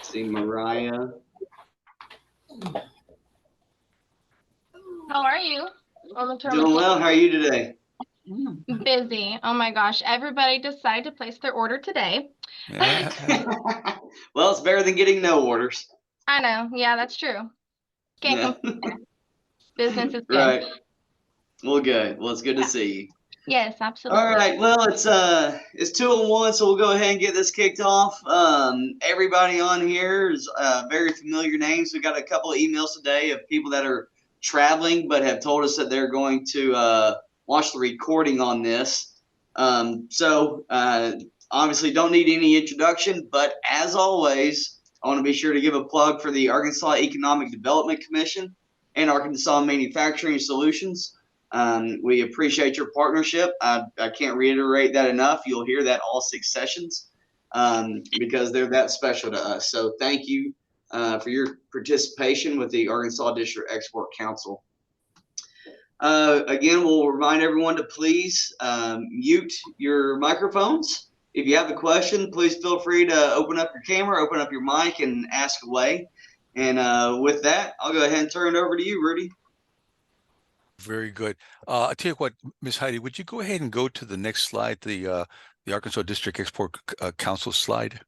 See Mariah. How are you? Doing well. How are you today? Busy. Oh my gosh. Everybody decided to place their order today. Well, it's better than getting no orders. I know. Yeah, that's true. Can't Yeah. complain. Business is good. Right. Well, good. Well, it's good to Yeah. see you. Yes, All absolutely. right. Well, it's 2:01, so we'll go ahead and get this kicked off. Everybody on here is very familiar names. We got a couple of emails today of people that are traveling, but have told us that they're going to watch the recording on this. So obviously, don't need any introduction, but as always, I want to be sure to give a plug for the Arkansas Economic Development Commission and Arkansas Manufacturing Solutions. We appreciate your partnership. I can't reiterate that enough. You'll hear that all 6 sessions because they're that special to us. So thank you for your participation with the Arkansas District Export Council. Again, we'll remind everyone to please mute your microphones. If you have a question, please feel free to open up your camera, open up your mic, and ask away. And with that, I'll go ahead and turn it over to you, Rudy. Very good. I'll tell you what, Ms. Heidi, would you go ahead and go to the next slide, the Arkansas District Export Council slide?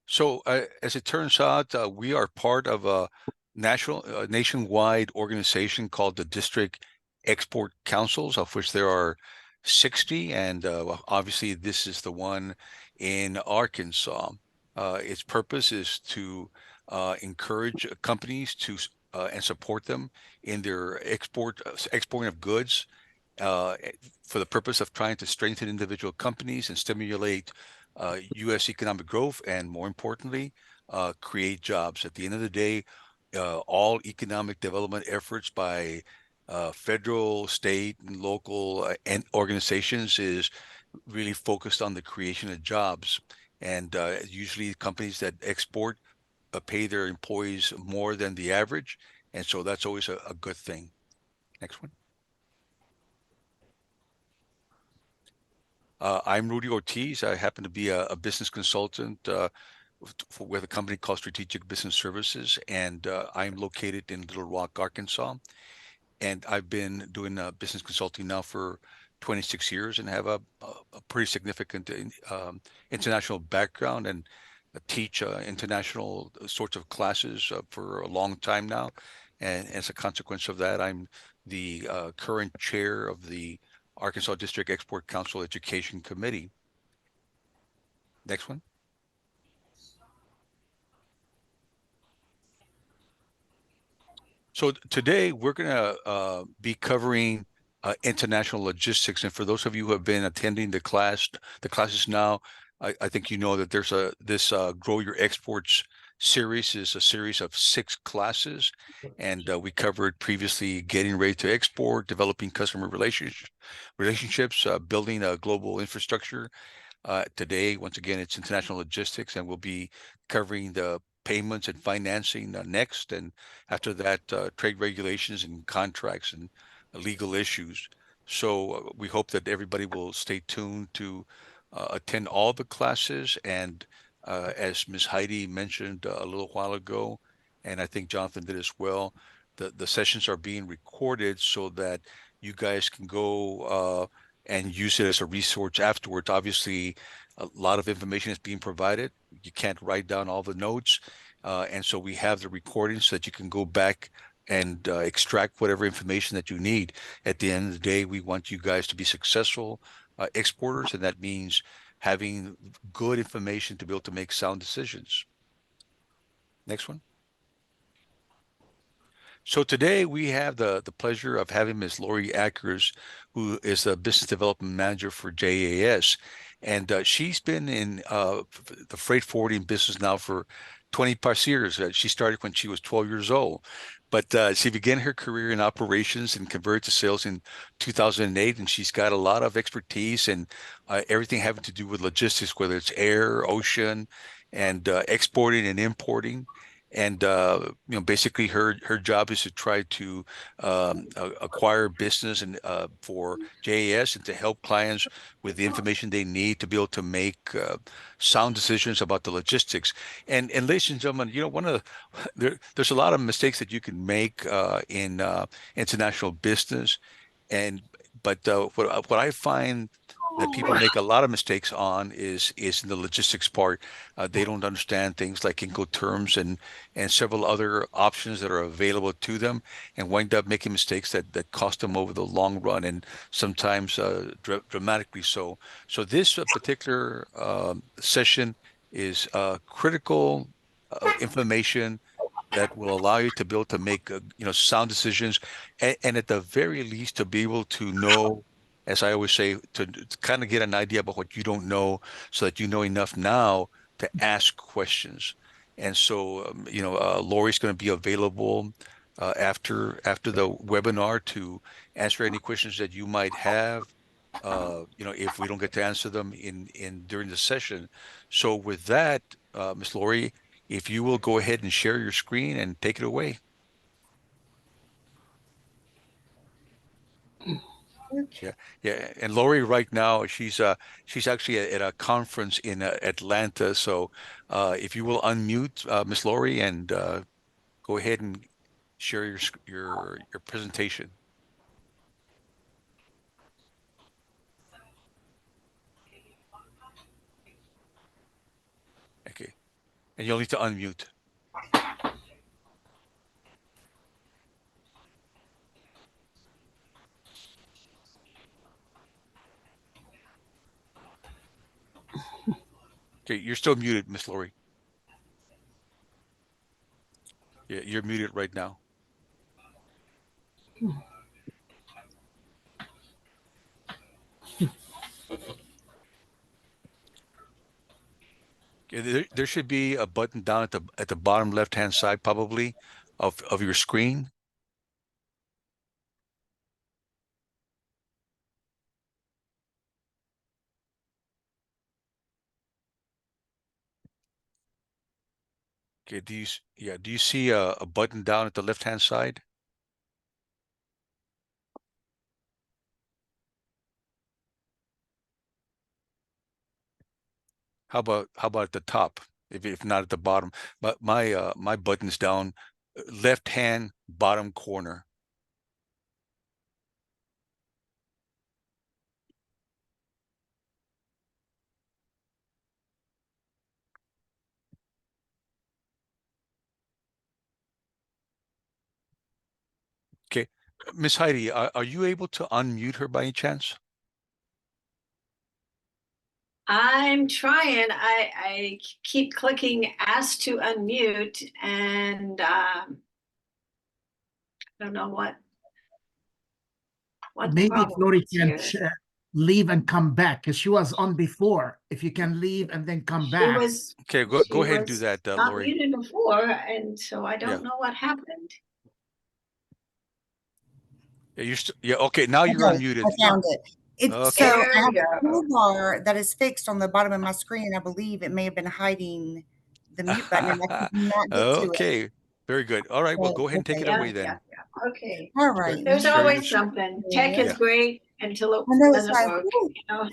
So as it turns out, we are part of a nationwide organization called the District Export Councils, of which there are 60, and obviously this is the one in Arkansas. Its purpose is to encourage companies to and support them in their exporting of goods for the purpose of trying to strengthen individual companies and stimulate U.S. economic growth, and more importantly, create jobs. At the end of the day, all economic development efforts by federal, state, and local and organizations is really focused on the creation of jobs. And usually companies that export pay their employees more than the average. And so that's always a good thing. Next one. I'm Rudy Ortiz. I happen to be a business consultant with a company called Strategic Business Services, and I'm located in Little Rock, Arkansas. And I've been doing business consulting now for 26 years and have a pretty significant international background, and teach international sorts of classes for a long time now. And as a consequence of that, I'm the current chair of the Arkansas District Export Council Education Committee. Next one. So today we're going to be covering international logistics. And for those of you who have been attending the classes now, I think you know that there's this Grow Your Exports series is a series of 6 classes, and we covered previously getting ready to export, developing customer relationships, building a global infrastructure. Today, once again, it's international logistics, and we'll be covering the payments and financing next, and after that, trade regulations and contracts and legal issues. So we hope that everybody will stay tuned to attend all the classes. And as Ms. Heidi mentioned a little while ago, and I think Jonathan did as well, the sessions are being recorded so that you guys can go and use it as a resource afterwards. Obviously, a lot of information is being provided. You can't write down all the notes. And so we have the recordings so that you can go back and extract whatever information that you need. At the end of the day, we want you guys to be successful exporters, and that means having good information to be able to make sound decisions. Next one. So today we have the pleasure of having Ms. Lori Akers, who is the business development manager for JAS. And she's been in the freight forwarding business now for 20 plus years. She started when she was 12 years old, but she began her career in operations and converted to sales in 2008. And she's got a lot of expertise in everything having to do with logistics, whether it's air, ocean, and exporting and importing. And basically her job is to try to acquire business and for JAS and to help clients with the information they need to be able to make sound decisions about the logistics. And ladies and gentlemen, one of there's a lot of mistakes that you can make in international business, but what I find that people make a lot of mistakes on is in the logistics part. They don't understand things like Incoterms and several other options that are available to them, and wind up making mistakes that cost them over the long run, and sometimes dramatically so. So this particular session is critical information that will allow you to be able to make sound decisions, and at the very least to be able to know, as I always say, to kind of get an idea about what you don't know, so that you know enough now to ask questions. And so, Lori's going to be available after the webinar to answer any questions that you might have. If we don't get to answer them in during the session. So with that, Miss Lori, if you will go ahead and share your screen and take it away. Yeah, yeah. And Lori, right now, she's actually at a conference in Atlanta. So if you will unmute Miss Lori and go ahead and share your presentation. Okay, and you'll need to unmute. Okay, you're still muted, Miss Lori. Yeah, you're muted right now. Okay, there should be a button down at the bottom left-hand side, probably, of your screen. Okay, do you see a button down at the left-hand side? How about at the top? If not at the bottom, but my button's down left-hand bottom corner. Okay, Miss Heidi, are you able to unmute her by any chance? I'm trying. I keep clicking ask to unmute, and I don't know what the Maybe problem Lori is can here. leave and come back, because she was on before. If you can leave and then come She back. was Okay, go she ahead and do was that, not Lori. muted before, and so I don't Yeah. know what happened. Yeah, okay. Now you're Okay, unmuted. I found it. Okay. So There I have we a go. toolbar that is fixed on the bottom of my screen. I believe it may have been hiding the mute button, and I could not get to it. Okay, very good. All right, well, So, go ahead and take it okay. away then. Yeah. Okay. All right. There's Share your always something. Tech Yeah. is great until it I know it's doesn't like, work. woo. You know?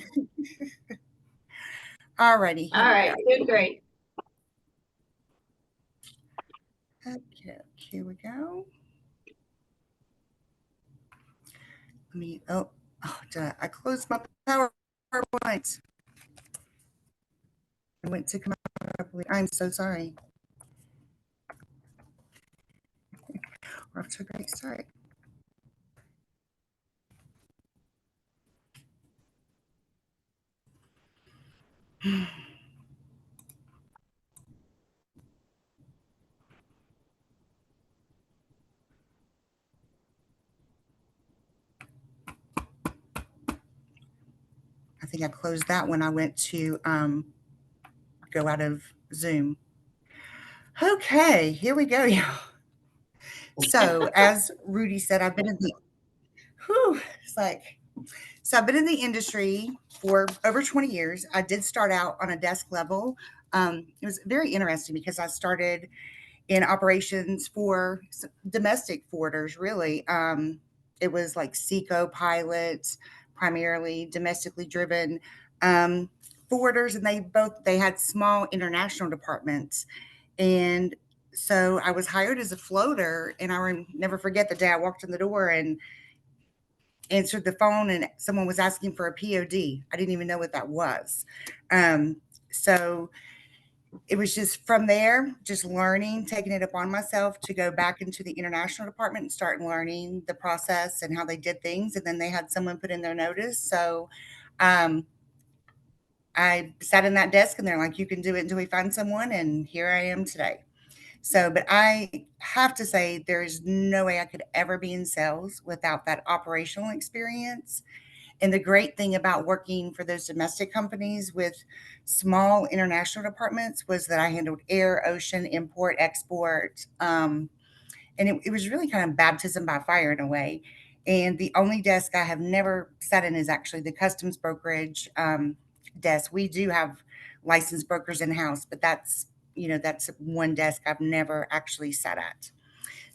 All righty. All right, good, great. Okay, here we go. Let me, I closed my PowerPoint. I went to come out. I'm so sorry. We're off to a great start. I think I closed that when I went to go out of Zoom. Okay, here we go, y'all. So as Rudy said, I've been in the I've been in the industry for over 20 years. I did start out on a desk level. It was very interesting because I started in operations for domestic forwarders, really. It was like Seco pilots, primarily domestically driven forwarders, and they had small international departments. And so I was hired as a floater, and never forget the day I walked in the door and answered the phone, and someone was asking for a POD. I didn't even know what that was. So it was just from there, just learning, taking it upon myself to go back into the international department and start learning the process and how they did things. And then they had someone put in their notice. So I sat in that desk and they're like, you can do it until we find someone. And here I am today. So, but I have to say, there is no way I could ever be in sales without that operational experience. And the great thing about working for those domestic companies with small international departments was that I handled air, ocean, import, export. And it was really kind of baptism by fire in a way. And the only desk I have never sat in is actually the customs brokerage desk. We do have licensed brokers in house, but that's one desk I've never actually sat at.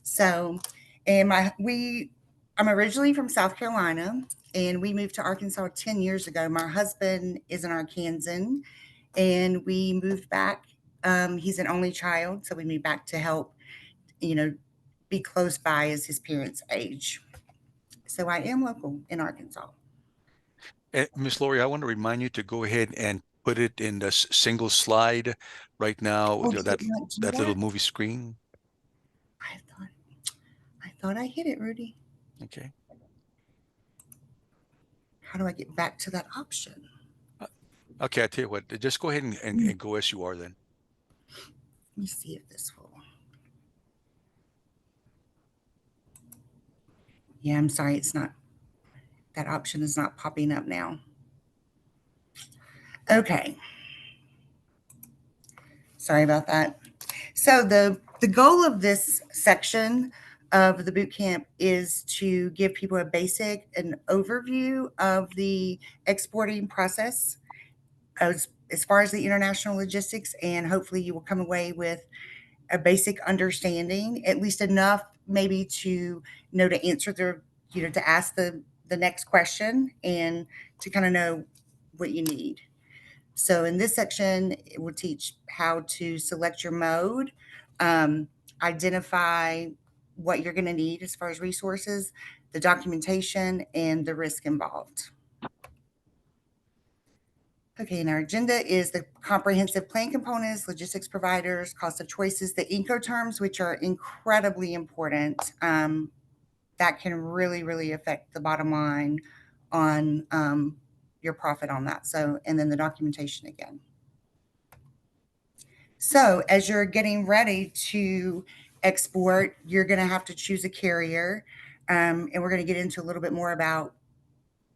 So, and I'm originally from South Carolina, and we moved to Arkansas 10 years ago. My husband is an Arkansan, and we moved back. He's an only child, so we moved back to help, be close by as his parents age. So I am local in Arkansas. Miss Lori, I want to remind you to go ahead and put it in the single slide right now, Oh, that did you not do that little that? movie screen. I thought I hit it, Rudy. Okay. How do I get back to that option? Okay, I tell you what, just go ahead and go as you are then. Let me see if this will. Yeah, I'm sorry, it's not. That option is not popping up now. Okay. Sorry about that. So the goal of this section of the boot camp is to give people an overview of the exporting process as far as the international logistics, and hopefully you will come away with a basic understanding, at least enough maybe to know to answer to ask the next question and to kind of know what you need. So in this section, it will teach how to select your mode, identify what you're going to need as far as resources, the documentation, and the risk involved. Okay, and our agenda is the comprehensive plan components, logistics providers, cost of choices, the INCOTERMS, which are incredibly important. That can really, really affect the bottom line on your profit on that. So, and then the documentation again. So as you're getting ready to export, you're going to have to choose a carrier. And we're going to get into a little bit more about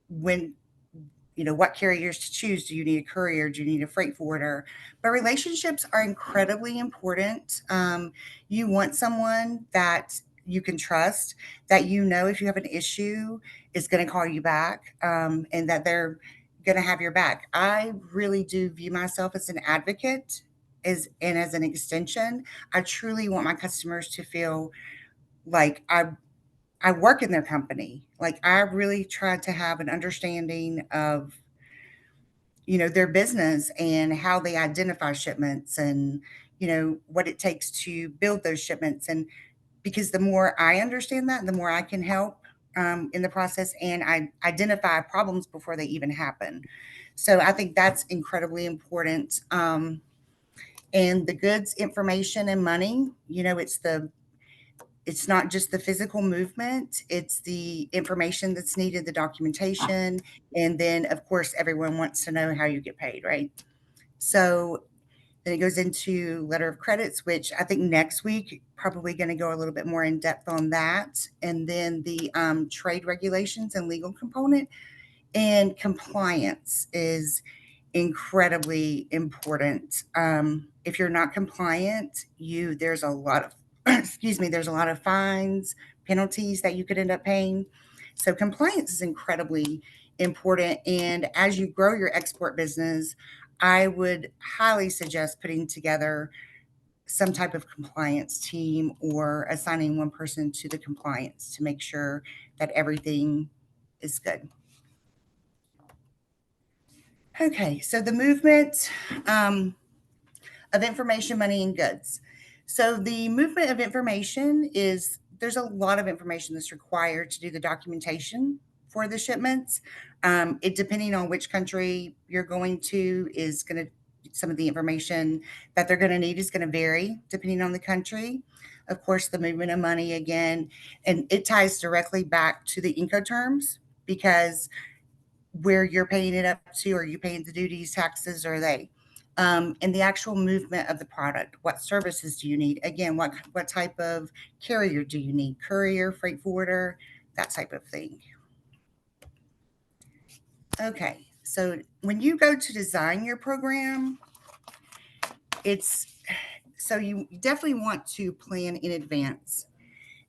what carriers to choose. Do you need a courier? Do you need a freight forwarder? But relationships are incredibly important. You want someone that you can trust, that if you have an issue is going to call you back, and that they're going to have your back. I really do view myself as an advocate and as an extension. I truly want my customers to feel like I work in their company. Like I really try to have an understanding of their business and how they identify shipments and what it takes to build those shipments. And because the more I understand that, the more I can help in the process, and I identify problems before they even happen. So I think that's incredibly important. And the goods, information, and money, it's not just the physical movement, it's the information that's needed, the documentation. And then of course, everyone wants to know how you get paid, right? So then it goes into letter of credits, which I think next week, probably going to go a little bit more in depth on that. And then the trade regulations and legal component, and compliance is incredibly important. If you're not compliant, there's a lot of there's a lot of fines, penalties that you could end up paying. So compliance is incredibly important. And as you grow your export business, I would highly suggest putting together some type of compliance team or assigning one person to the compliance to make sure that everything is good. Okay, so the movement of information, money, and goods. So the movement of information is, there's a lot of information that's required to do the documentation for the shipments. It, depending on which country you're going to, is going to, some of the information that they're going to need is going to vary depending on the country. Of course, the movement of money again, and it ties directly back to the INCOTERMS, because where you're paying it up to, are you paying the duties, taxes, or they? And the actual movement of the product. What services do you need? Again, what type of carrier do you need? Courier, freight forwarder, that type of thing. Okay, so when you go to design your program, so you definitely want to plan in advance.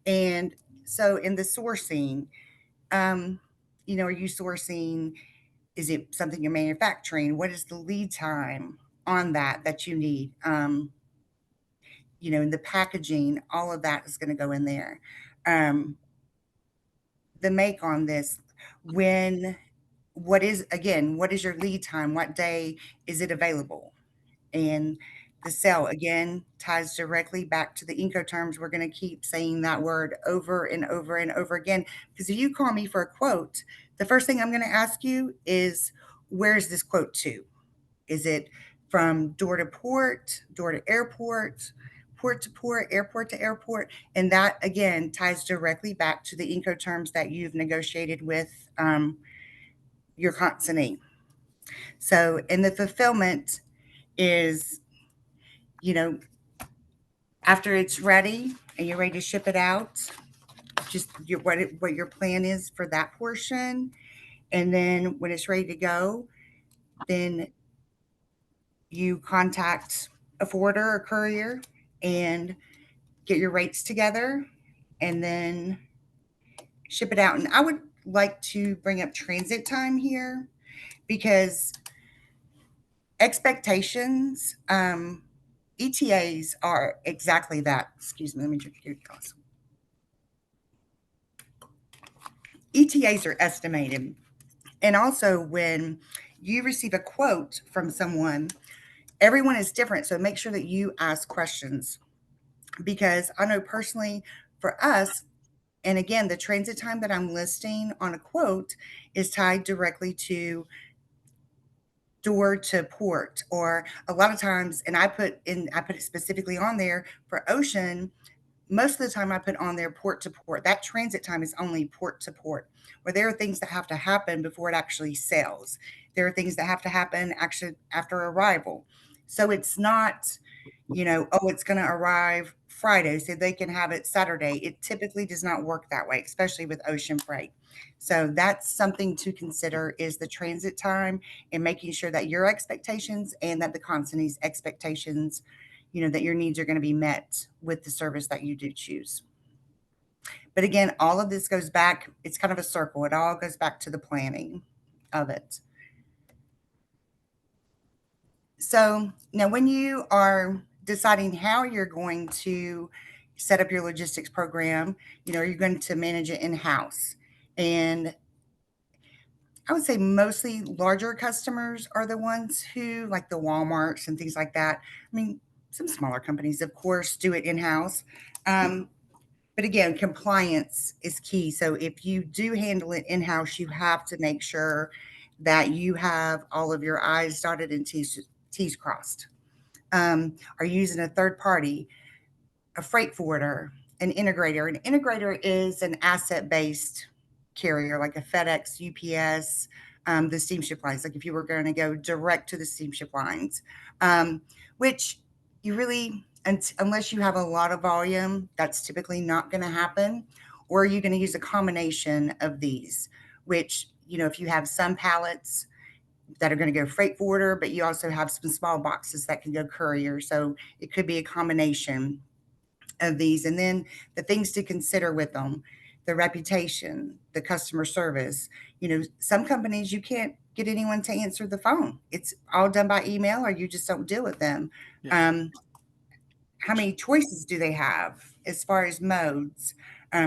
And so in the sourcing, you know, are you sourcing, is it something you're manufacturing? What is the lead time on that you need? You know, in the packaging, all of that is going to go in there. The make on this, what is your lead time? What day is it available? And the sell, again, ties directly back to the INCOTERMS. We're going to keep saying that word over and over and over again, because if you call me for a quote, the first thing I'm going to ask you is, where's this quote to? Is it from door to port, door to airport, port to port, airport to airport? And that, again, ties directly back to the INCOTERMS that you've negotiated with your consignee. So, and the fulfillment is, you know, after it's ready and you're ready to ship it out, just what your plan is for that portion. And then when it's ready to go, then you contact a forwarder or courier and get your rates together and then ship it out. And I would like to bring up transit time here, because expectations, ETAs are exactly that. Excuse me, let me drink your glass. ETAs are estimated. And also, when you receive a quote from someone, everyone is different. So make sure that you ask questions, because I know personally for us, and again, the transit time that I'm listing on a quote is tied directly to door to port, or a lot of times, and I put it specifically on there for ocean. Most of the time I put on there port to port. That transit time is only port to port, where there are things that have to happen before it actually sails. There are things that have to happen actually after arrival. So it's not, you know, oh, it's going to arrive Friday, so they can have it Saturday. It typically does not work that way, especially with ocean freight. So that's something to consider, is the transit time, and making sure that your expectations and that the consignee's expectations, you know, that your needs are going to be met with the service that you do choose. But again, all of this goes back, it's kind of a circle. It all goes back to the planning of it. So now when you are deciding how you're going to set up your logistics program, you know, are you going to manage it in-house? And I would say mostly larger customers are the ones who, like the Walmarts and things like that. I mean, some smaller companies, of course, do it in-house. But again, compliance is key. So if you do handle it in-house, you have to make sure that you have all of your I's dotted and T's crossed. Are you using a third party, a freight forwarder, an integrator? An integrator is an asset-based carrier, like a FedEx, UPS, the steamship lines. Like if you were going to go direct to the steamship lines, which you really, unless you have a lot of volume, that's typically not going to happen. Or are you going to use a combination of these, which, you know, if you have some pallets that are going to go freight forwarder, but you also have some small boxes that can go courier. So it could be a combination of these. And then the things to consider with them, the reputation, the customer service. You know, some companies, you can't get anyone to answer the phone. It's all done by email, or you just don't deal with them. Yeah. how many choices do they have as far as modes?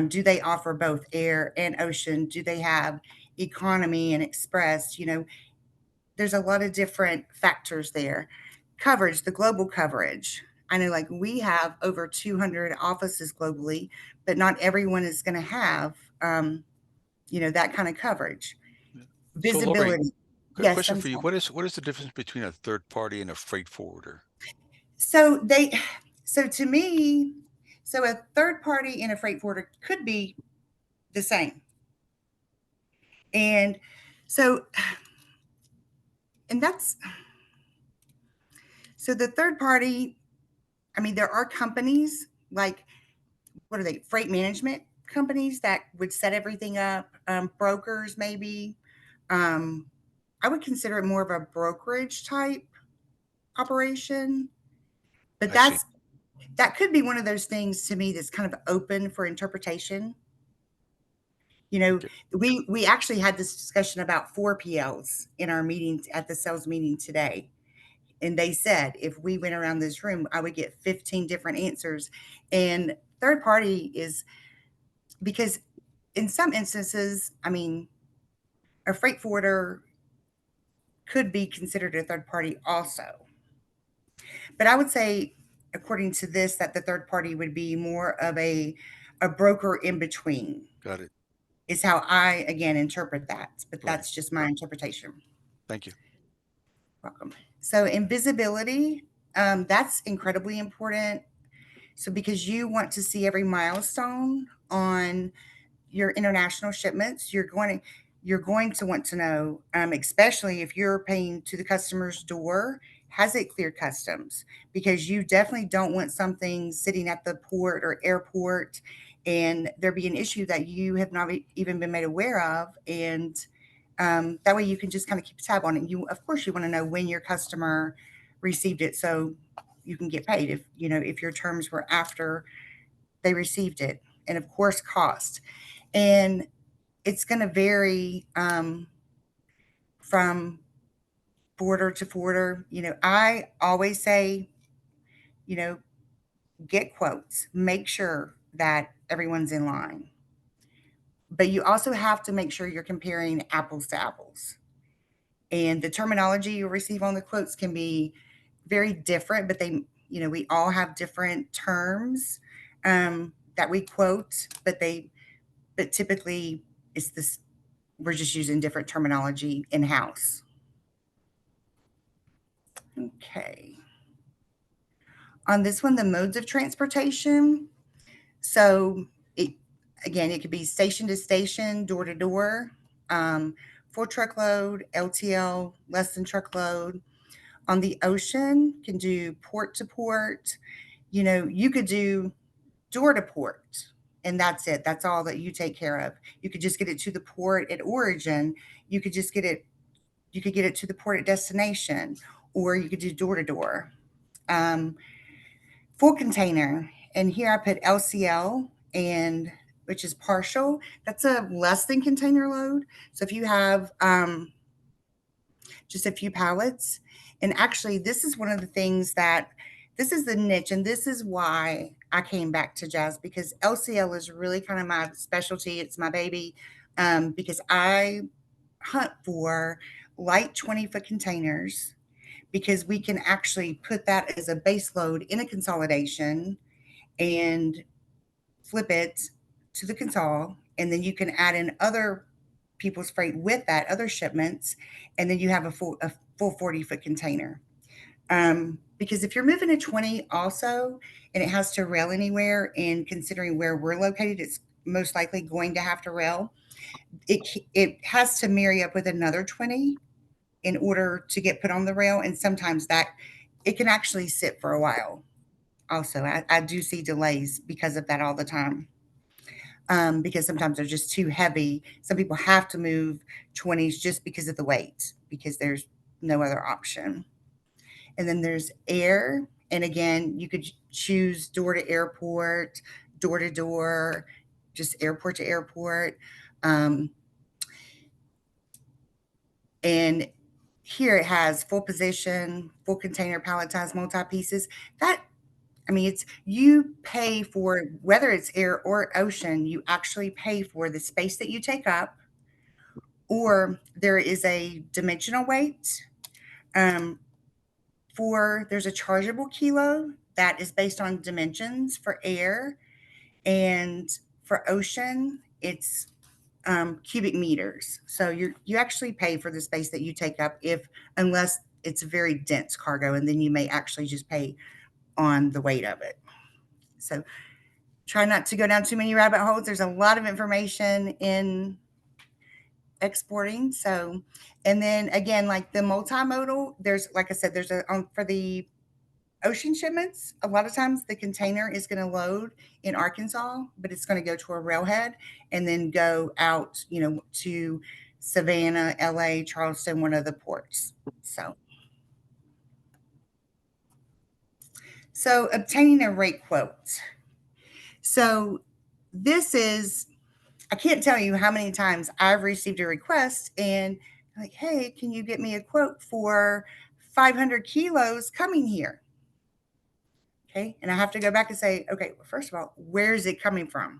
Do they offer both air and ocean? Do they have economy and express? There's a lot of different factors there. Coverage, the global coverage. I know, like, we have over 200 offices globally, but not everyone is going to have, that kind of coverage. Yeah. So, Visibility. Lori, got a Yes, question I'm for you. sorry. What is the difference between a third party and a freight forwarder? So to me, so a third party and a freight forwarder could be the same. And so, and that's, so the third party, I mean, there are companies like, what are they? Freight management companies that would set everything up, brokers maybe. I would consider it more of a brokerage type operation, but I see. that could be one of those things to me that's kind of open for interpretation. Okay. We actually had this discussion about 4PLs in our meeting at the sales meeting today. And they said if we went around this room, I would get 15 different answers. And third party is because in some instances, I mean, a freight forwarder could be considered a third party also. But I would say, according to this, that the third party would be more of a broker in between, Got it. is how I, again, interpret that. But Right. that's just my interpretation. Thank you. Welcome. So invisibility, that's incredibly important. So because you want to see every milestone on your international shipments, you're going to want to know, especially if you're paying to the customer's door, has it cleared customs? Because you definitely don't want something sitting at the port or airport and there be an issue that you have not even been made aware of. And that way you can just kind of keep a tab on it. Of course, you want to know when your customer received it so you can get paid if your terms were after they received it. And of course, cost. And it's going to vary from forwarder to forwarder. I always say, get quotes, make sure that everyone's in line. But you also have to make sure you're comparing apples to apples. And the terminology you receive on the quotes can be very different, but we all have different terms that we quote, but typically it's this, we're just using different terminology in-house. Okay. On this one, the modes of transportation. So it could be station to station, door to door, full truckload, LTL, less than truckload. On the ocean, can do port to port. You could do door to port, and that's it. That's all that you take care of. You could just get it to the port at origin. You could get it to the port at destination, or you could do door to door. Full container, and here I put LCL, and which is partial. That's a less than container load. So if you have just a few pallets, and actually this is one of the things this is the niche, and this is why I came back to JAS, because LCL is really kind of my specialty. It's my baby, because I hunt for light 20-foot containers, because we can actually put that as a base load in a consolidation and flip it to the console. And then you can add in other people's freight with that, other shipments. And then you have a full 40-foot container. Because if you're moving a 20 also, and it has to rail anywhere, and considering where we're located, it's most likely going to have to rail. It has to marry up with another 20 in order to get put on the rail. And sometimes that it can actually sit for a while. Also, I do see delays because of that all the time. Because sometimes they're just too heavy. Some people have to move 20s just because of the weight, because there's no other option. And then there's air. And again, you could choose door to airport, door to door, just airport to airport. And here it has full position, full container, palletized, multi-pieces. That I mean, it's you pay for whether it's air or ocean, you actually pay for the space that you take up, or there is a dimensional weight. There's a chargeable kilo that is based on dimensions for air, and for ocean, it's cubic meters. So you actually pay for the space that you take up unless it's a very dense cargo, and then you may actually just pay on the weight of it. So try not to go down too many rabbit holes. There's a lot of information in exporting. So, and then again, like the multimodal, like I said, for the ocean shipments, a lot of times the container is going to load in Arkansas, but it's going to go to a railhead and then go out, to Savannah, LA, Charleston, one of the ports. So obtaining a rate quote. So I can't tell you how many times I've received a request and like, hey, can you get me a quote for 500 kilos coming here? Okay. And I have to go back and say, okay, well, first of all, where is it coming from?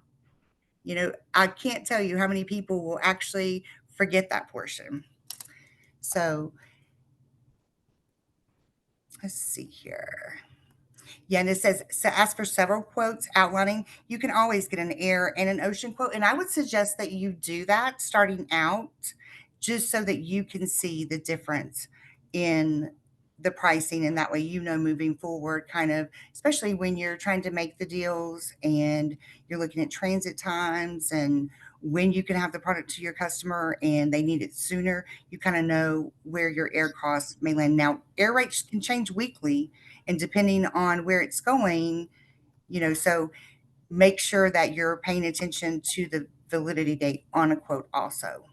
I can't tell you how many people will actually forget that portion. So let's see here. Yeah, and it says, so ask for several quotes outlining. You can always get an air and an ocean quote. And I would suggest that you do that starting out, just so that you can see the difference in the pricing. And that way, moving forward, kind of, especially when you're trying to make the deals and you're looking at transit times and when you can have the product to your customer and they need it sooner, you kind of know where your air costs may land. Now, air rates can change weekly, and depending on where it's going, so make sure that you're paying attention to the validity date on a quote also.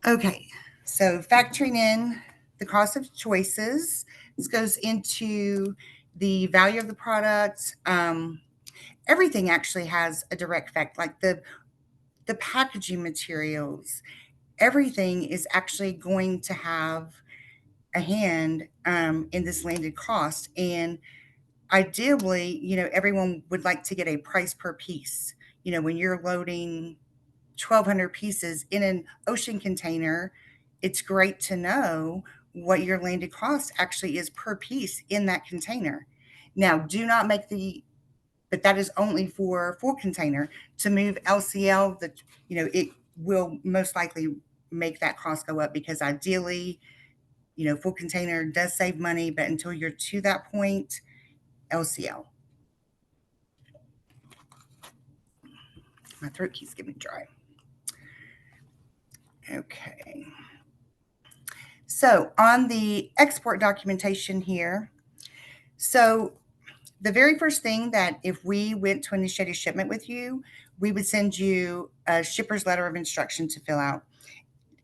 Okay, so factoring in the cost of choices, this goes into the value of the product. Everything actually has a direct effect, like the packaging materials. Everything is actually going to have a hand in this landed cost. And ideally, everyone would like to get a price per piece. When you're loading 1,200 pieces in an ocean container, it's great to know what your landed cost actually is per piece in that container. Now, do not make but that is only for full container. To move LCL, it will most likely make that cost go up, because ideally, full container does save money, but until you're to that point, LCL. My throat keeps getting dry. Okay. So on the export documentation here, so the very first thing that if we went to initiate a shipment with you, we would send you a shipper's letter of instruction to fill out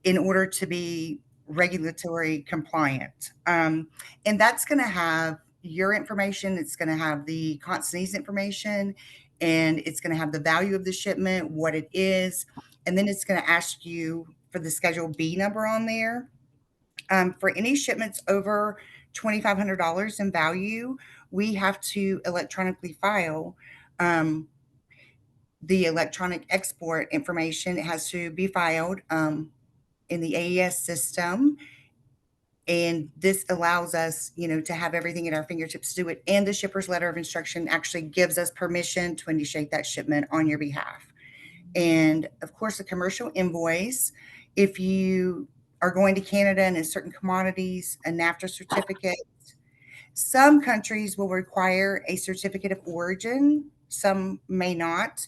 in order to be regulatory compliant. And that's going to have your information. It's going to have the consignee's information, and it's going to have the value of the shipment, what it is. And then it's going to ask you for the Schedule B number on there. For any shipments over $2,500 in value, we have to electronically file the electronic export information. It has to be filed in the AES system. And this allows us, to have everything at our fingertips to do it. And the shipper's letter of instruction actually gives us permission to initiate that shipment on your behalf. And of course, a commercial invoice, if you are going to Canada and in certain commodities, a NAFTA certificate. Some countries will require a certificate of origin. Some may not.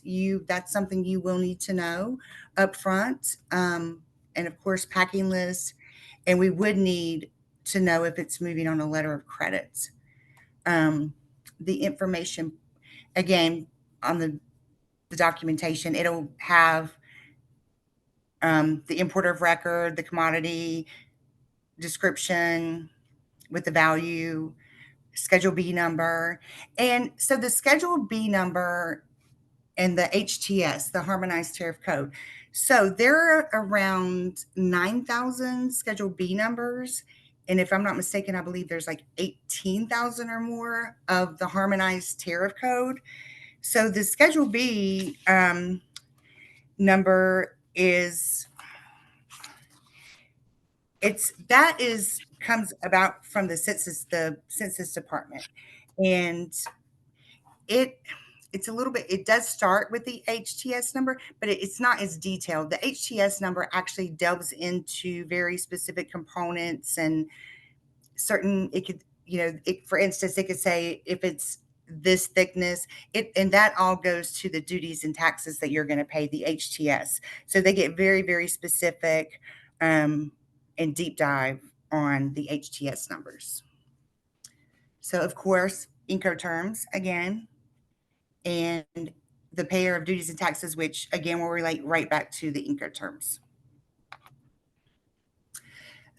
That's something you will need to know up front. And of course, packing list. And we would need to know if it's moving on a letter of credit. The information, again, on the documentation, it'll have the importer of record, the commodity description with the value, Schedule B number. And so the Schedule B number and the HTS, the Harmonized Tariff Code. So there are around 9,000 Schedule B numbers And if I'm not mistaken, I believe there's like 18,000 or more of the harmonized tariff code. So the Schedule B number is comes about from the Census Department, and it's a little bit. It does start with the HTS number, but it's not as detailed. The HTS number actually delves into very specific components and certain. It could, for instance, it could say if it's this thickness, and that all goes to the duties and taxes that you're going to pay, the HTS. So they get very, very specific and deep dive on the HTS numbers. So of course, INCOTERMS again, and the payer of duties and taxes, which again will relate right back to the INCOTERMS.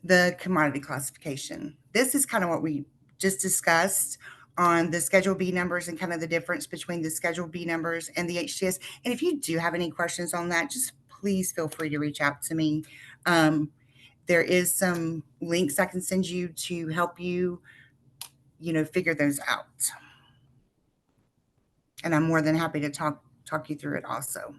The commodity classification. This is kind of what we just discussed on the Schedule B numbers and kind of the difference between the Schedule B numbers and the HTS. And if you do have any questions on that, just please feel free to reach out to me. There is some links I can send you to help you, figure those out. And I'm more than happy to talk you through it also.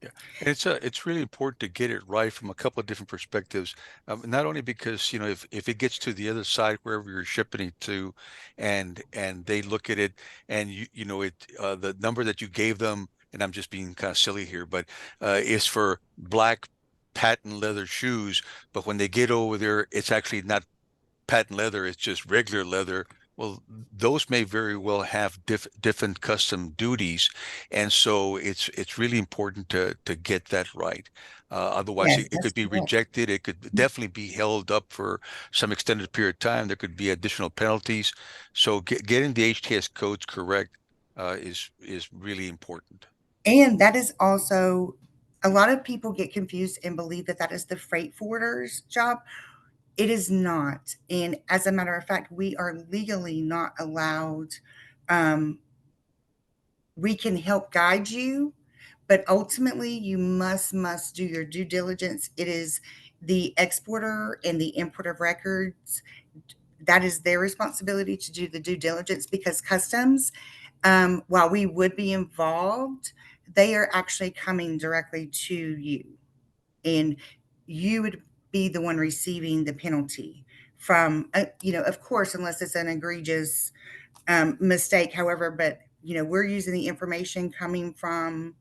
Yeah, and it's really important to get it right from a couple of different perspectives. Not only because if it gets to the other side wherever you're shipping it to, and they look at it and the number that you gave them, and I'm just being kind of silly here, but is for black patent leather shoes, but when they get over there, it's actually not patent leather; it's just regular leather. Well, those may very well have different custom duties, and so it's really important to get that right. Otherwise, Yes, it could be correct. rejected. It could definitely be held up for some extended period of time. There could be additional penalties. So getting the HTS codes correct is really important. And that is also, a lot of people get confused and believe that that is the freight forwarder's job. It is not. And as a matter of fact, we are legally not allowed. We can help guide you, but ultimately you must do your due diligence. It is the exporter and the importer of records. That is their responsibility to do the due diligence, because customs, while we would be involved, they are actually coming directly to you, and you would be the one receiving the penalty from, of course, unless it's an egregious mistake. However, but we're using the information coming from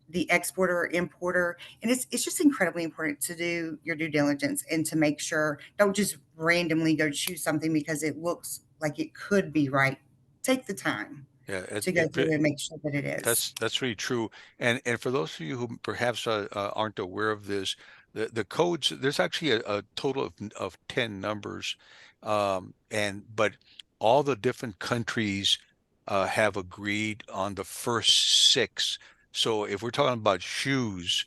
the exporter or importer, and it's just incredibly important to do your due diligence and to make sure. Don't just randomly go choose something because it looks like it could be right. Take the time Yeah, to go through and make sure that it is. That's really true. And for those of you who perhaps aren't aware of this, the codes, there's actually a total of 10 numbers, but all the different countries have agreed on the first 6. So if we're talking about shoes,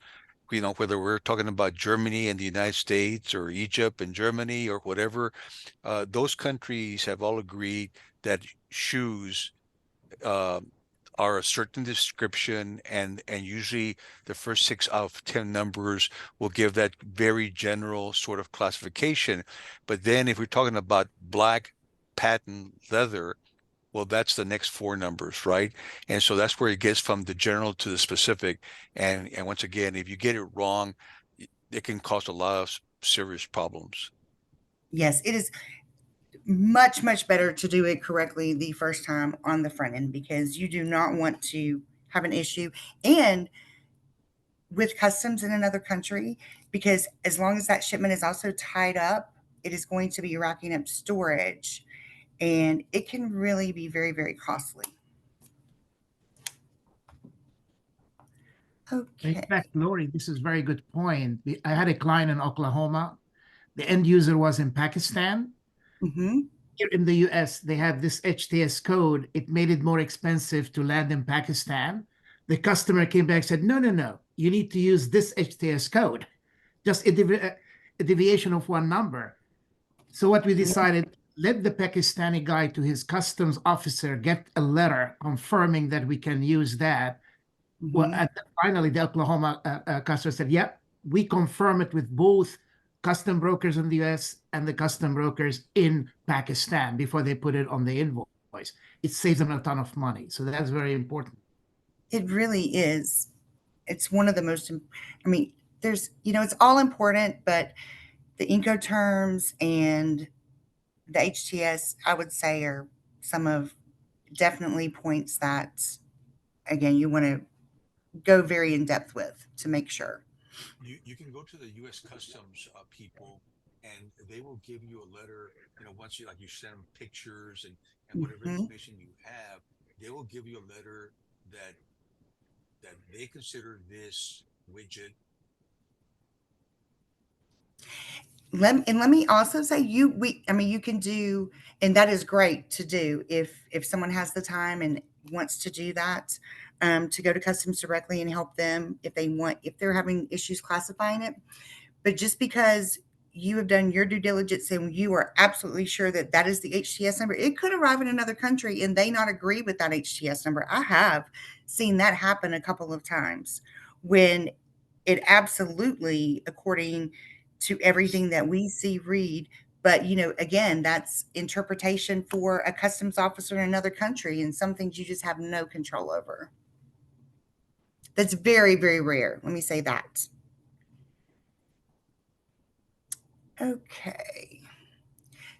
whether we're talking about Germany and the United States or Egypt and Germany or whatever, those countries have all agreed that shoes are a certain description, and usually the first 6 out of 10 numbers will give that very general sort of classification. But then if we're talking about black patent leather, well, that's the next 4 numbers, right? And so that's where it gets from the general to the specific. And once again, if you get it wrong, it can cause a lot of serious problems. Yes, it is much better to do it correctly the first time on the front end, because you do not want to have an issue and with customs in another country, because as long as that shipment is also tied up, it is going to be racking up storage, and it can really be very costly. Okay. In fact, Lori, this is a very good point. I had a client in Oklahoma. The end user was in Pakistan. Mm-hmm. Here in the US, they have this HTS code. It made it more expensive to land in Pakistan. The customer came back and said, no, you need to use this HTS code, just a deviation of 1 number. So what we decided, let the Pakistani guy to his customs officer get a letter confirming that we can use that. Mm-hmm. Well, finally, the Oklahoma customer said, yep, we confirm it with both custom brokers in the US and the custom brokers in Pakistan before they put it on the invoice. It saves them a ton of money. So that's very important. It really is. It's one of the most, I mean, there's, it's all important, but the Incoterms and the HTS, I would say, are some of definitely points that, again, you want to go very in depth with to make sure. You can go to the U.S. Customs people, and they will give you a letter. Once you send them pictures and whatever Mhm. information you have, they will give you a letter that they consider this widget. Let me also say you can do, and that is great to do if someone has the time and wants to do that, to go to customs directly and help them if they're having issues classifying it. But just because you have done your due diligence and you are absolutely sure that that is the HTS number, it could arrive in another country and they not agree with that HTS number. I have seen that happen a couple of times when it absolutely, according to everything that we see, read. But, again, that's interpretation for a customs officer in another country, and some things you just have no control over. That's very, very rare. Let me say that. Okay.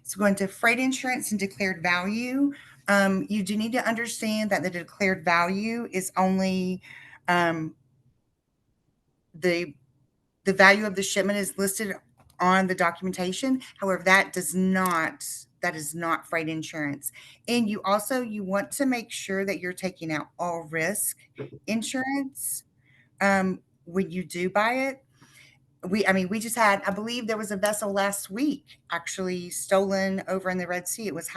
So going to freight insurance and declared value. You do need to understand that the declared value is only the value of the shipment is listed on the documentation. However, that is not freight insurance. And you want to make sure that you're taking out all risk insurance when you do buy it. We just had, I believe there was a vessel last week actually stolen over in the Red Sea. It was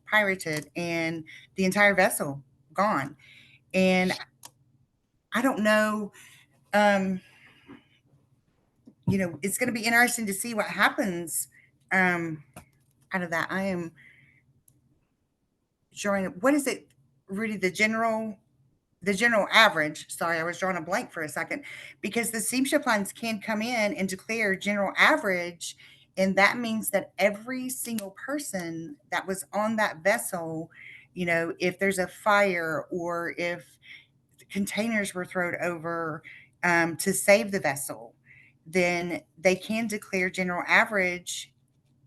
pirated, and the entire vessel gone. And I don't know, it's going to be interesting to see what happens out of that. I am drawing, what is it, Rudy, the general average. Sorry, I was drawing a blank for a second, because the steamship lines can come in and declare general average. And that means that every single person that was on that vessel, if there's a fire or if containers were thrown over to save the vessel, then they can declare general average.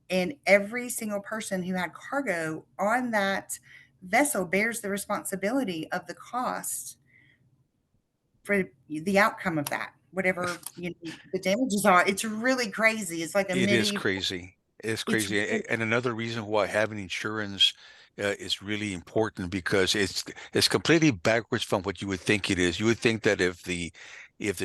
And every single person who had cargo on that vessel bears the responsibility of the cost for the outcome of that, whatever the damages are. It's really crazy. It's like a It is medieval. crazy. It's It's crazy. And another reason why having insurance is really important, because it's completely backwards from what you would think it is. You would think that if the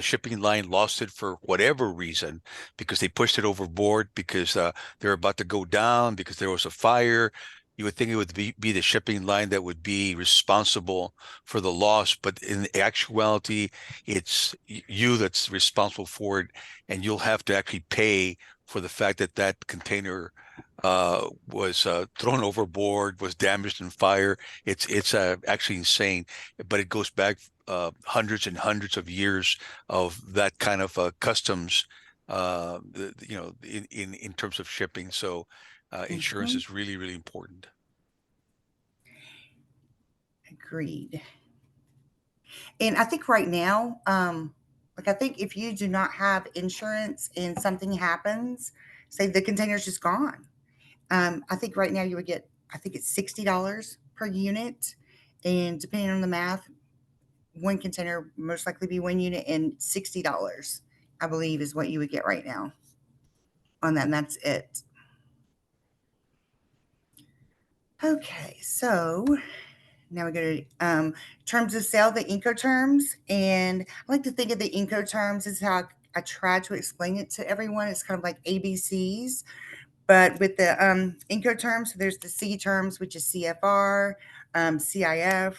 shipping line lost it for whatever reason, because they pushed it overboard, because they're about to go down, because there was a fire, you would think it would be the shipping line that would be responsible for the loss. But in actuality, it's you that's responsible for it, and you'll have to actually pay for the fact that that container was thrown overboard, was damaged in fire. It's actually insane, but it goes back hundreds and hundreds of years of that kind of customs, in terms of shipping. So insurance is really, really important. Agreed. And I think right now, I think if you do not have insurance and something happens, say the container's just gone, I think right now you would get, I think it's $60 per unit. And depending on the math, one container most likely be one unit, and $60, I believe, is what you would get right now on that. And that's it. Okay, so now we go to terms of sale, the Incoterms. And I like to think of the Incoterms as how I try to explain it to everyone. It's kind of like ABCs. But with the Incoterms, there's the C terms, which is CFR, CIF.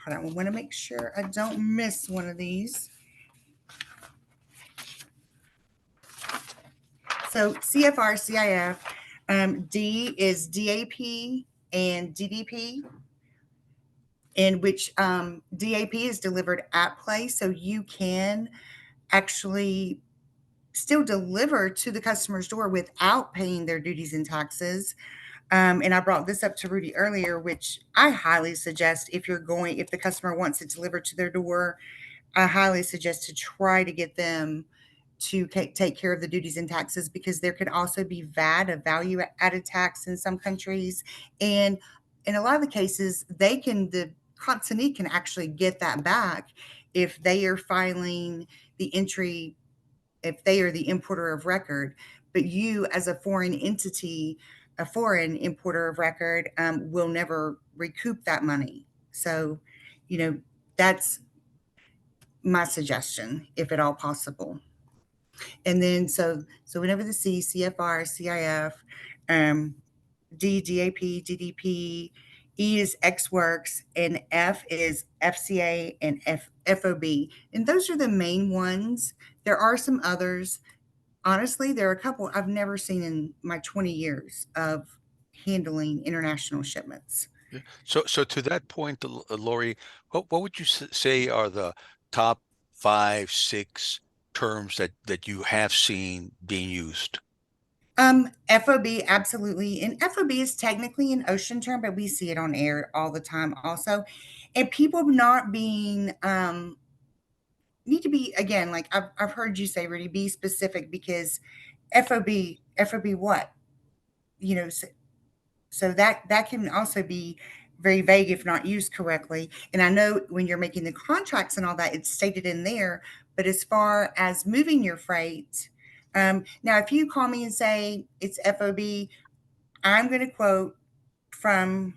Hold on, I want to make sure I don't miss one of these. So CFR, CIF, D is DAP and DDP, in which DAP is delivered at place. So you can actually still deliver to the customer's door without paying their duties and taxes. And I brought this up to Rudy earlier, which I highly suggest if the customer wants it delivered to their door, I highly suggest to try to get them to take care of the duties and taxes, because there could also be VAT, a value added tax in some countries. And in a lot of the cases, the consignee can actually get that back if they are filing the entry, if they are the importer of record. But you, as a foreign entity, a foreign importer of record, will never recoup that money. So, that's my suggestion, if at all possible. And then so whenever the CFR, CIF, DAP, DDP, E is X Works, and F is FCA and FOB. And those are the main ones. There are some others. Honestly, there are a couple I've never seen in my 20 years of handling international shipments. So to that point, Lori, what would you say are the top 5, 6 terms that you have seen being used? FOB, absolutely. And FOB is technically an ocean term, but we see it on air all the time also. And people not being, need to be, again, like I've heard you say, Rudy, be specific, because FOB what? So that can also be very vague if not used correctly. And I know when you're making the contracts and all that, it's stated in there. But as far as moving your freight, now if you call me and say it's FOB, I'm going to quote from,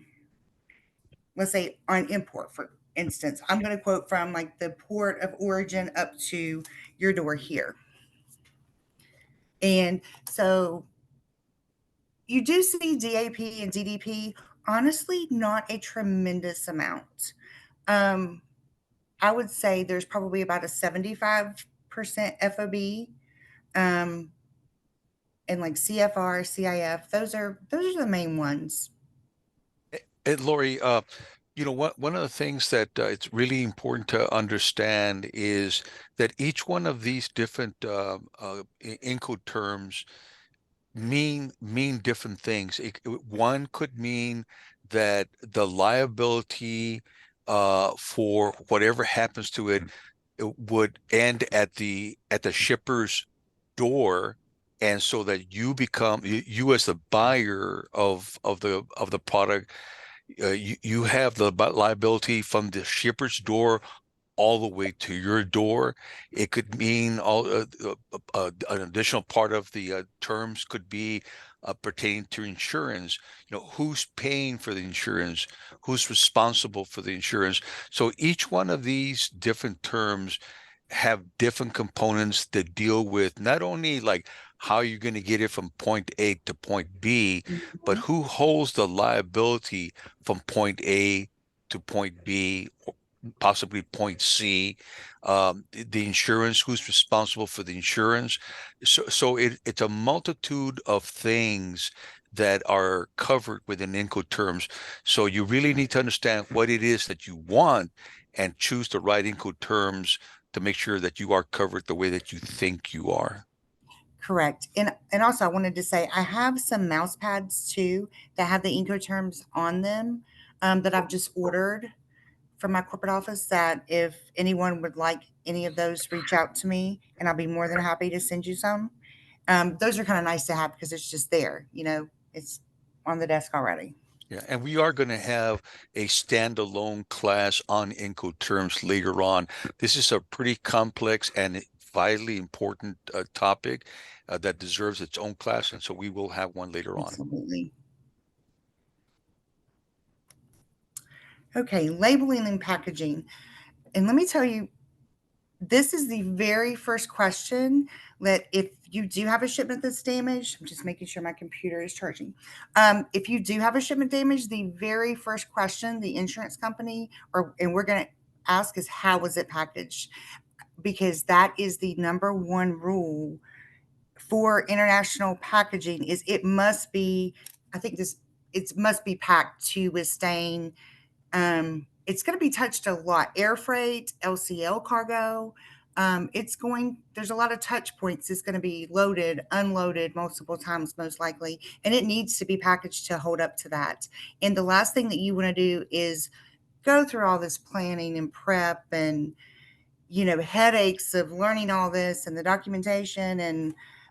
let's say on import, for instance, I'm going to quote from like the port of origin up to your door here. And so you do see DAP and DDP, honestly, not a tremendous amount. I would say there's probably about a 75% FOB, and like CFR, CIF. Those are the main ones. And Lori, one of the things that it's really important to understand is that each one of these different Incoterms mean different things. One could mean that the liability for whatever happens to it would end at the shipper's door, and so that you as the buyer of the product, you have the liability from the shipper's door all the way to your door. It could mean an additional part of the terms could be pertaining to insurance. Who's paying for the insurance? Who's responsible for the insurance? So each one of these different terms have different components that deal with not only like how you're going to get it from point A to point B, but who holds the liability from point A to point B, or possibly point C, the insurance, who's responsible for the insurance. So it's a multitude of things that are covered within Incoterms. So you really need to understand what it is that you want and choose the right Incoterms to make sure that you are covered the way that you think you are. Correct. And also I wanted to say I have some mouse pads too that have the Incoterms on them, that I've just ordered from my corporate office, that if anyone would like any of those, reach out to me and I'll be more than happy to send you some. Those are kind of nice to have because it's just there, it's on the desk already. Yeah, and we are going to have a standalone class on Incoterms later on. This is a pretty complex and vitally important topic that deserves its own class, and so we will have one later on. Absolutely. Okay, labeling and packaging. And let me tell you, this is the very first question that if you do have a shipment that's damaged, I'm just making sure my computer is charging. If you do have a shipment damage, the very first question the insurance company, and we're going to ask, is how was it packaged? Because that is the number one rule for international packaging, is it must be, it must be packed to withstand, it's going to be touched a lot. Air freight, LCL cargo, there's a lot of touch points. It's going to be loaded, unloaded multiple times, most likely, and it needs to be packaged to hold up to that. And the last thing that you want to do is go through all this planning and prep and, headaches of learning all this and the documentation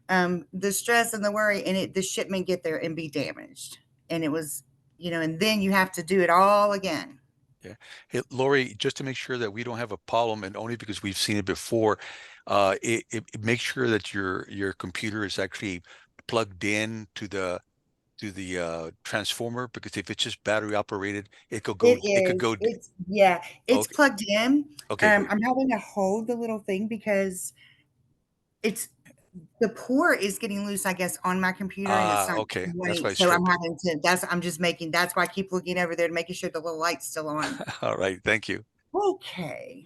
and the stress and the worry, and the shipment get there and be damaged. And it was, and then you have to do it all again. Yeah. Hey, Lori, just to make sure that we don't have a problem, and only because we've seen it before, make sure that your computer is actually plugged in to the transformer, because if it's just battery operated, it could go. It It could is. go. It's Okay. plugged in. Okay. Great. I'm having to hold the little thing because the port is getting loose, I guess, on my computer, and it's not Okay. That's wanting. why it's So I'm tripping. having to. That's why I keep looking over there to making sure the little light's still on. All right. Thank you. Okay.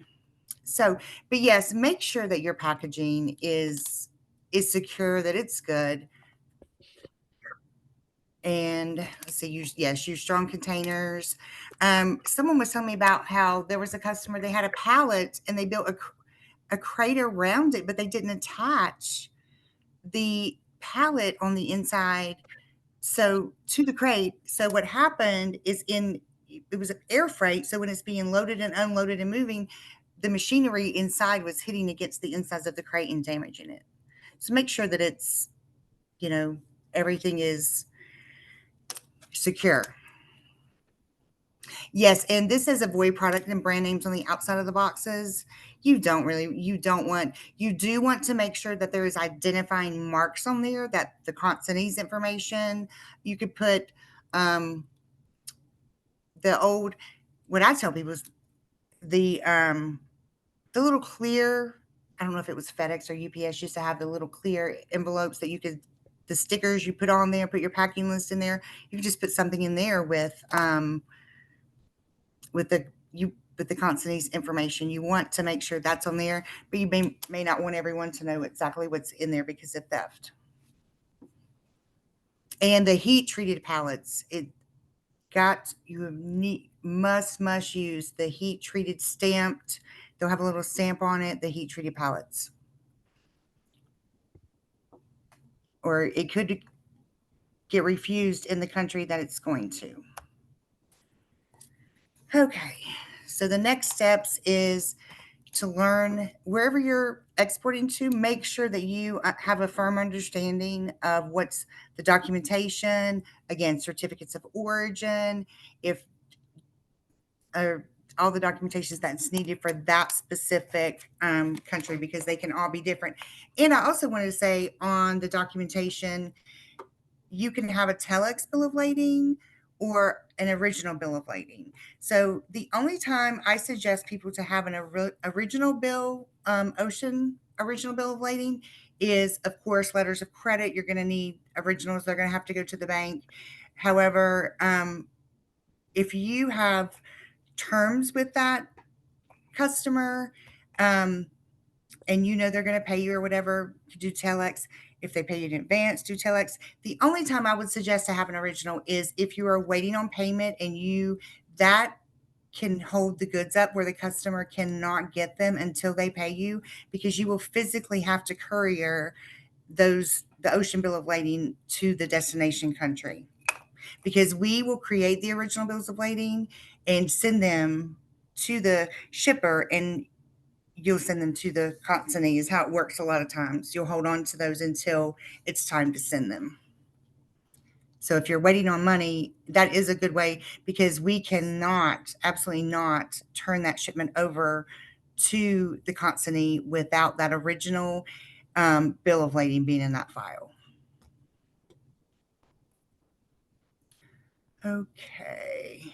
So, but yes, make sure that your packaging is secure, that it's good. And let's see, use strong containers. Someone was telling me about how there was a customer, they had a pallet and they built a crate around it, but they didn't attach the pallet on the inside to the crate. So what happened is it was an air freight. So when it's being loaded and unloaded and moving, the machinery inside was hitting against the insides of the crate and damaging it. So make sure that it's, everything is secure. Yes, and this says avoid product and brand names on the outside of the boxes. You do want to make sure that there is identifying marks on there, that the consignee's information. You could put what I tell people is the little clear, I don't know if it was FedEx or UPS, used to have the little clear envelopes that the stickers you put on there, put your packing list in there. You can just put something in there with the consignee's information. You want to make sure that's on there, but you may not want everyone to know exactly what's in there because of theft. And the heat treated pallets, must use the heat treated stamped. They'll have a little stamp on it, the heat treated pallets. Or it could get refused in the country that it's going to. Okay, so the next steps is to learn wherever you're exporting to, make sure that you have a firm understanding of what's the documentation, again, certificates of origin, all the documentations that's needed for that specific country, because they can all be different. And I also wanted to say on the documentation, you can have a telex bill of lading or an original bill of lading. So the only time I suggest people to have an original bill, original bill of lading is, of course, letters of credit. You're going to need originals. They're going to have to go to the bank. However, if you have terms with that customer, and they're going to pay you or whatever, do telex. If they pay you in advance, do telex. The only time I would suggest to have an original is if you are waiting on payment and that can hold the goods up where the customer cannot get them until they pay you, because you will physically have to courier the ocean bill of lading to the destination country, because we will create the original bills of lading and send them to the shipper, and you'll send them to the consignee is how it works a lot of times. You'll hold on to those until it's time to send them. So if you're waiting on money, that is a good way, because we cannot, absolutely not, turn that shipment over to the consignee without that original bill of lading being in that file. Okay.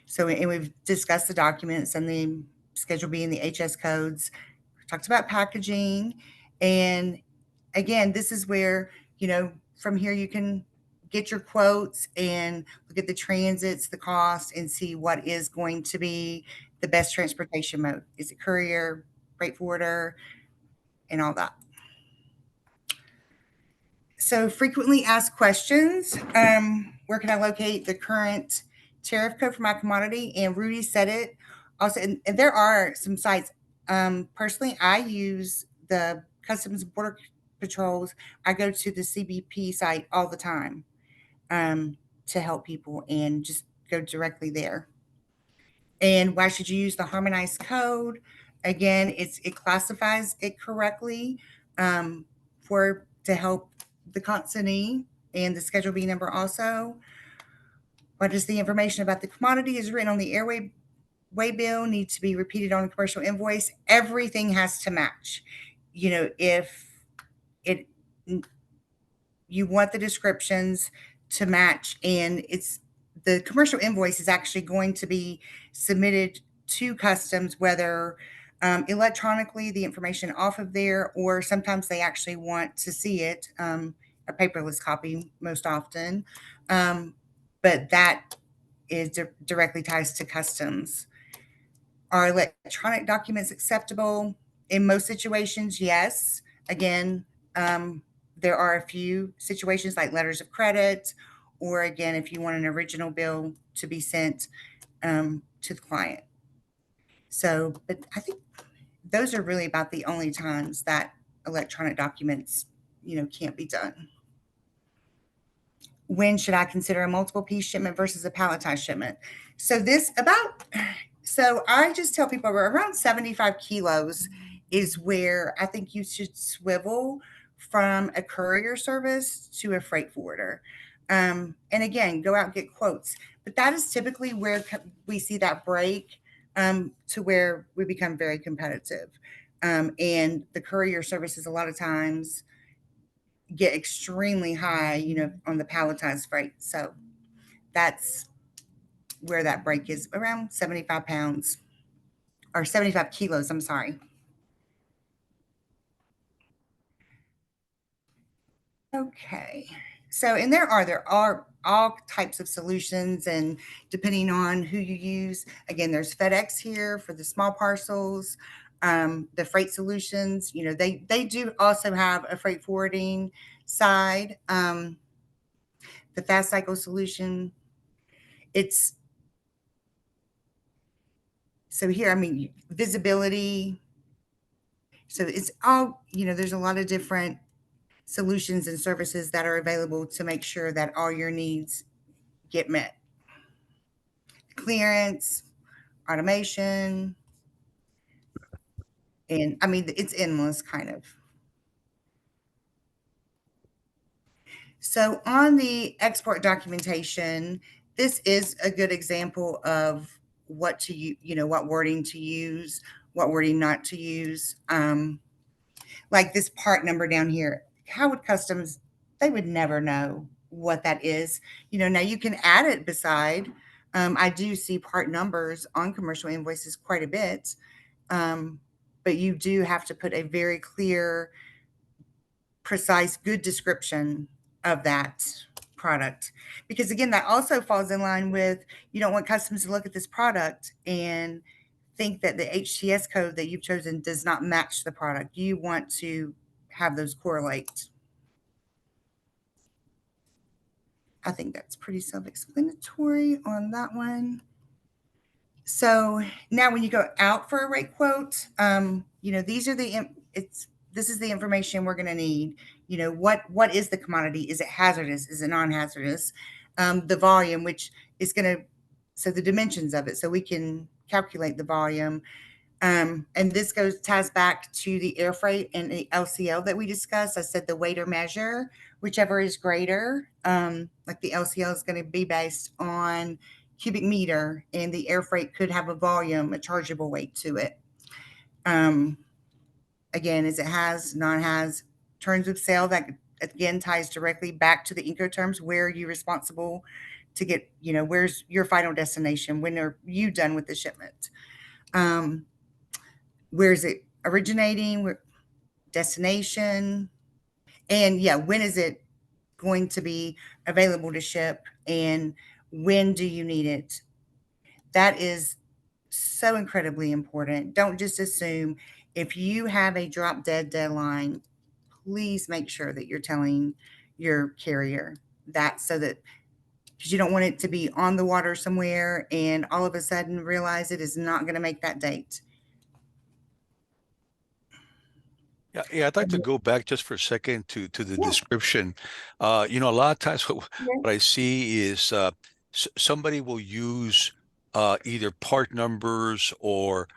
So, and we've discussed the documents and the Schedule B and the HS codes. We talked about packaging. And again, this is where, from here you can get your quotes and look at the transits, the cost, and see what is going to be the best transportation mode. Is it courier, freight forwarder, and all that? So frequently asked questions. Where can I locate the current tariff code for my commodity? And Rudy said it also. And there are some sites Personally, I use the Customs and Border Patrols. I go to the CBP site all the time to help people and just go directly there. And why should you use the harmonized code? Again, it classifies it correctly to help the consignee and the Schedule B number also. What is the information about the commodity is written on the airway bill needs to be repeated on a commercial invoice. Everything has to match. You know, if it you want the descriptions to match, and it's the commercial invoice is actually going to be submitted to customs, whether electronically, the information off of there, or sometimes they actually want to see it, a paperless copy most often. But that is directly ties to customs. Are electronic documents acceptable? In most situations, yes. Again, there are a few situations like letters of credit, or again, if you want an original bill to be sent to the client. So, but I think those are really about the only times that electronic documents, can't be done. When should I consider a multiple piece shipment versus a palletized shipment? So I just tell people around 75 kilos is where I think you should swivel from a courier service to a freight forwarder. And again, go out and get quotes. But that is typically where we see that break to where we become very competitive. And the courier services a lot of times get extremely high, on the palletized freight. So that's where that break is, around 75 pounds or 75 kilos. I'm sorry. Okay. So, and there are all types of solutions, and depending on who you use, again, there's FedEx here for the small parcels. The freight solutions, they do also have a freight forwarding side. The fast cycle solution, so here, visibility. So it's all, there's a lot of different solutions and services that are available to make sure that all your needs get met. Clearance, automation, and it's endless kind of. So on the export documentation, this is a good example of what wording to use, what wording not to use. Like this part number down here, how would customs, they would never know what that is. Now you can add it beside. I do see part numbers on commercial invoices quite a bit. But you do have to put a very clear, precise, good description of that product. Because again, that also falls in line with, you don't want customs to look at this product and think that the HTS code that you've chosen does not match the product. You want to have those correlate. I think that's pretty self-explanatory on that one. So now when you go out for a rate quote, these are this is the information we're going to need. What is the commodity? Is it hazardous? Is it non-hazardous? The volume, which is so the dimensions of it, so we can calculate the volume. And this ties back to the air freight and the LCL that we discussed. I said the weight or measure, whichever is greater. Like the LCL is going to be based on cubic meter, and the air freight could have a volume, a chargeable weight to it. Again, as it has, non-has, terms of sale, that again ties directly back to the Incoterms. Where are you responsible to get, where's your final destination? When are you done with the shipment? Where is it originating? Destination? And when is it going to be available to ship? And when do you need it? That is so incredibly important. Don't just assume. If you have a drop dead deadline, please make sure that you're telling your carrier that, so that, because you don't want it to be on the water somewhere and all of a sudden realize it is not going to make that date. Yeah, I'd like to go back just for a second to the Yeah. description. A lot of times what Yeah. I see is somebody will use either part numbers or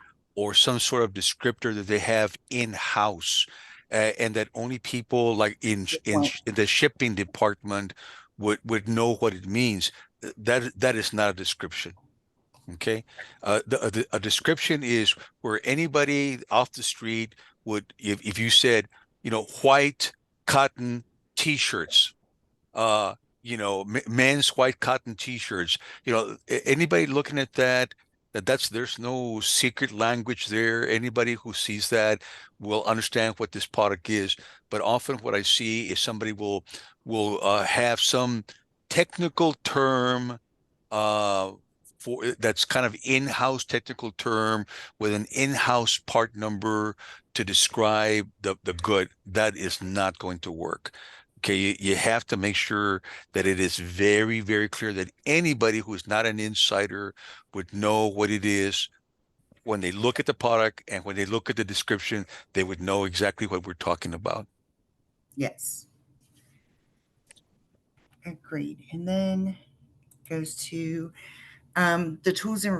some sort of descriptor that they have in-house, and that only people like Good point. in the shipping department would know what it means. That is not a description. Okay. A description is where anybody off the street would, if you said, white cotton t-shirts, men's white cotton t-shirts, anybody looking at there's no secret language there. Anybody who sees that will understand what this product is. But often what I see is somebody will have some technical term uh for that's kind of in-house technical term with an in-house part number to describe the good. That is not going to work. Okay, you have to make sure that it is very, very clear that anybody who is not an insider would know what it is. When they look at the product and when they look at the description, they would know exactly what we're talking about. Yes. Agreed. And then goes to the tools and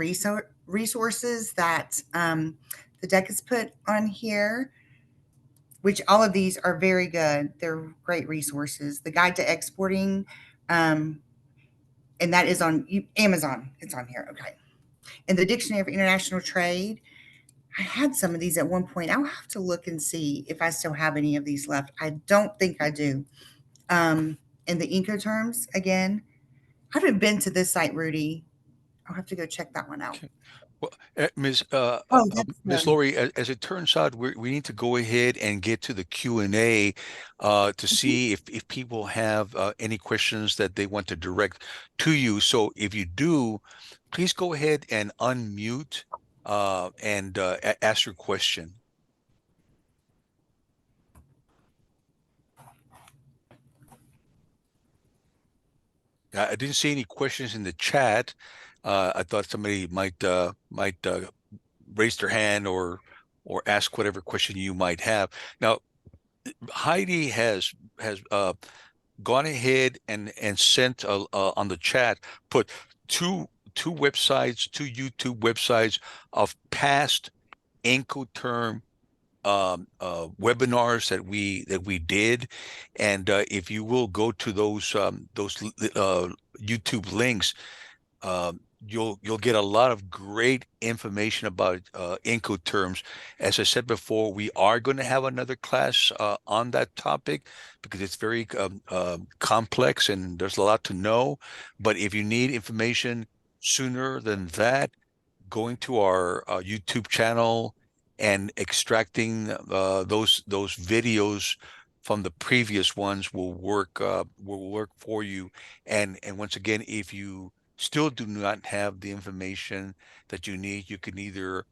resources that the deck has put on here, which all of these are very good. They're great resources. The guide to exporting, and that is on Amazon. It's on here. Okay. And the Dictionary of International Trade. I had some of these at one point. I'll have to look and see if I still have any of these left. I don't think I do. And the INCOTERMS, again, I haven't been to this site, Rudy. I'll have to go check that one out. Okay. Well, Ms. That's Lori, as it turns out, we need to go ahead and get to the Q&A to see if people have any questions that they want to direct to you. So if you do, please go ahead and unmute and ask your question. I didn't see any questions in the chat. I thought somebody might raise their hand or ask whatever question you might have. Now, Heidi has gone ahead and sent on the chat, put two websites, two YouTube websites of past Incoterm webinars that we did, and if you will go to those YouTube links, you'll get a lot of great information about Incoterms. As I said before, we are going to have another class on that topic because it's very complex and there's a lot to know. But if you need information sooner than that, going to our YouTube channel and extracting those videos from the previous ones will work for you. And once again, if you still do not have the information that you need, you can either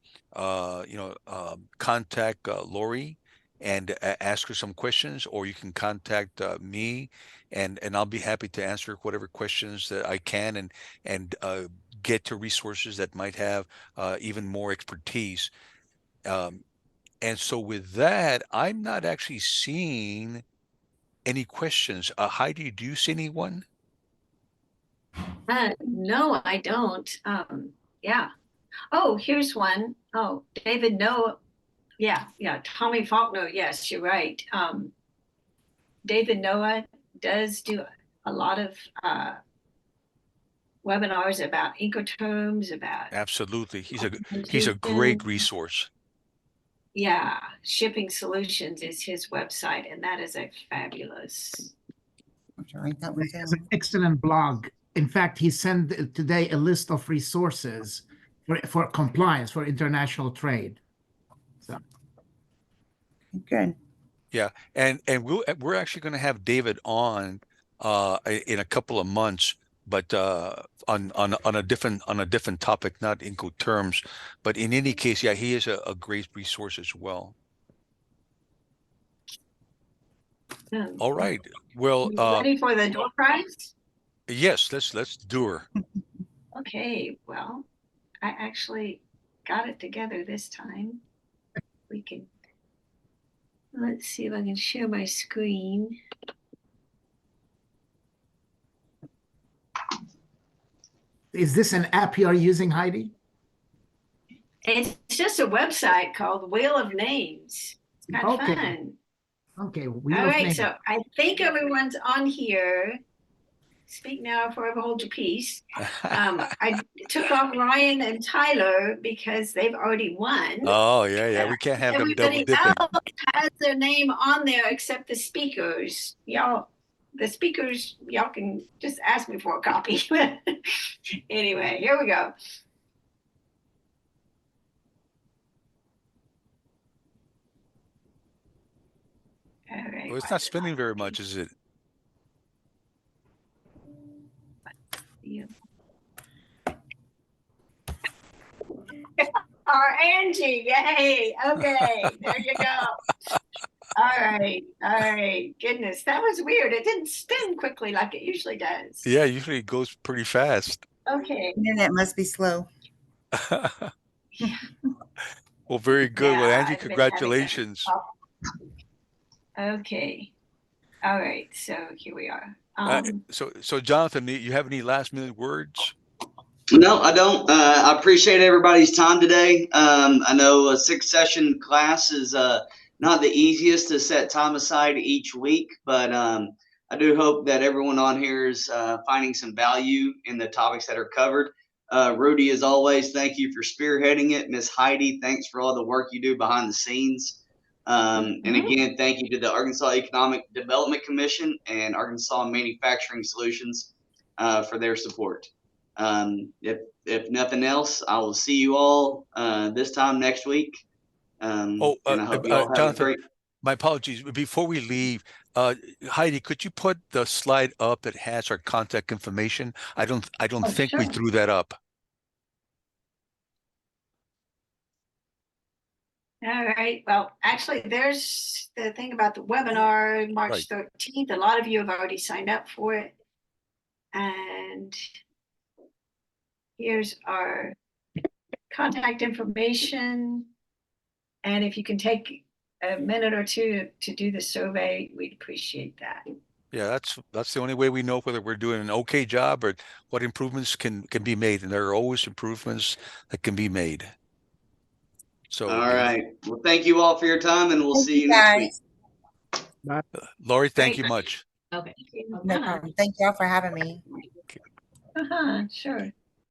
contact Lori and ask her some questions, or you can contact me, and I'll be happy to answer whatever questions that I can and get to resources that might have even more expertise. And so with that, I'm not actually seeing any questions. Heidi, do you see anyone? No, I don't. Yeah. Oh, here's one. Oh, David Noah. Yeah, Tommy Faulkner. Yes, you're right. David Noah does do a lot of webinars about Incoterms, about Absolutely. He's a documentation. great resource. Yeah, Shipping Solutions is his website, and that is a fabulous. write that He one has an down. excellent blog. In fact, he sent today a list of resources for compliance for international trade. So Good. Yeah, and we're actually going to have David on in a couple of months, but on a different topic, not Incoterms. But in any case, yeah, he is a great resource as well. All right. Well, Ready for the door prize? yes, let's do her. Okay, well, I actually got it together this time. We can. Let's see if I can share my screen. Is this an app you are using, Heidi? It's just a website called Wheel of Names. It's kind of Okay. fun. Okay, Wheel All of right, Names. so I think everyone's on here. Speak now, forever hold your peace. I took off Ryan and Tyler because they've already won. Oh, yeah. We can't have them double Everybody dipping. else has their name on there except the speakers. Y'all can just ask me for a copy. Anyway, here we go. All right. Well, it's not spending very much, is it? Our Angie, yay. Okay, there you go. All right. Goodness, that was weird. It didn't spin quickly like it usually does. Yeah, usually it goes pretty fast. Okay. Internet must be slow. Well, very good. Yeah, Well, Angie, I've been having some congratulations. Okay. All right. So here we are. So Jonathan, you have any last minute words? No, I don't. I appreciate everybody's time today. I know a 6-session class is not the easiest to set time aside each week, but I do hope that everyone on here is finding some value in the topics that are covered. Rudy, as always, thank you for spearheading it. Miss Heidi, thanks for all the work you do behind the scenes. And again, thank you to the Arkansas Economic Development Commission and Arkansas Manufacturing Solutions for their support. If nothing else, I will see you all this time next week. And I hope you all have Jonathan, a great. my apologies. Before we leave, Heidi, could you put the slide up that has our contact information? I don't think we sure. threw that up. All right. Well, actually, there's the thing about the webinar, March 13th. A lot of you have already signed up for it. And here's our contact information. And if you can take a minute or two to do the survey, we'd appreciate that. Yeah, that's the only way we know whether we're doing an okay job or what improvements can be made. And there are always improvements that can be made. So All right. Well, thank you all for your time, and we'll see you next week. Lori, thank you much. Okay. No problem. Thank y'all for having me. Sure.